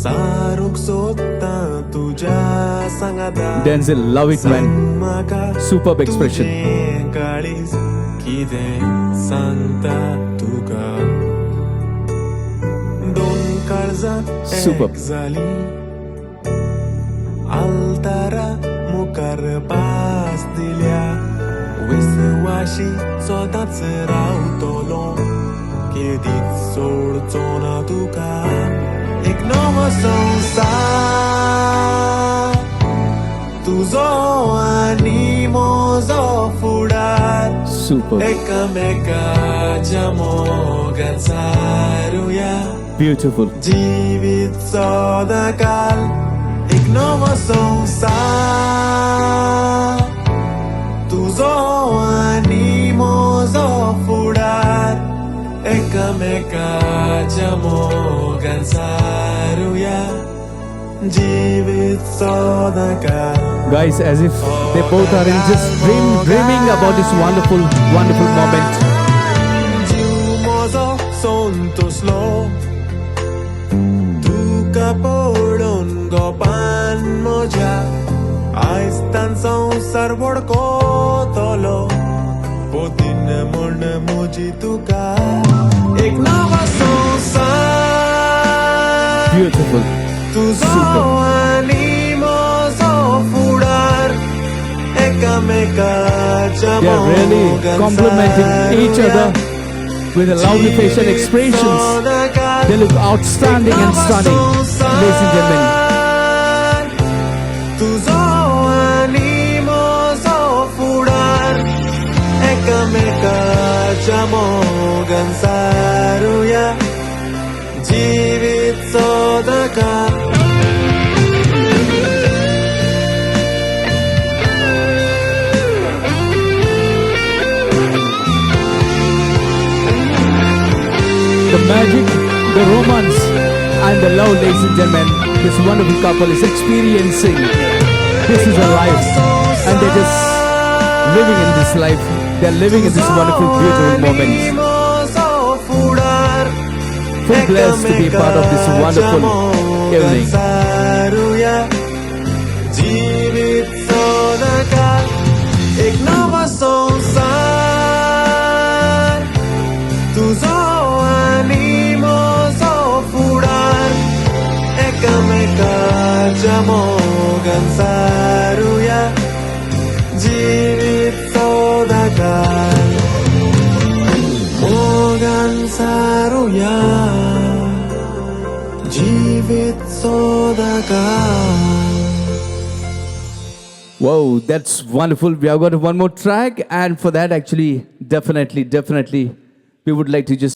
सारूक सोदता तुझ्या सांगाता Denzel, love it, man. Superb expression. तुझे काळीज कितें सांगता तुका दोन काळजां Superb. एक जाली आल्तारा मुखार पास दिल्या विस्वाशी सदांच रावतलो केदीच सोडचो ना तुका एक नवो संवसार तुजो आनी म्हजो फुडार Superb. एकामेकाच्या मोगान सारुया Beautiful. जीवित सदांकाल एक नवो संवसार तुजो आनी म्हजो फुडार एकामेकाच्या मोगान सारुया जीवित सदांकाल Guys, as if they both are in just dreaming about this wonderful moment. जीव म्हजो संतोषलो तुका पळोवन गोपान म्हज्या आयज तान संवसार वळखतलो पोतीन म्हण म्हजी तुका एक नवो संवसार Beautiful. तुजो आनी म्हजो फुडार एकामेकाच्या They are really मोगान complementing each other with a lovely facial expressions. They look outstanding and stunning, ladies and gentlemen. तुजो आनी म्हजो फुडार एकामेकाच्या मोगान सारुया जीवित सदांकाल The magic, the romance, and the love, ladies and gentlemen, this wonderful couple is experiencing. This is a life, and they're just living in this life. They're living in this wonderful, beautiful moment. Feel blessed to be part of this wonderful evening. जीवित सदांकाल एक नवो संवसार तुजो आनी म्हजो फुडार एकामेकाच्या मोगान सारुया जीवित सदांकाल मोगान सारुया जीवित सदांकाल. Wow, that's wonderful. We have got one more track, and for that, actually, definitely, we would like to just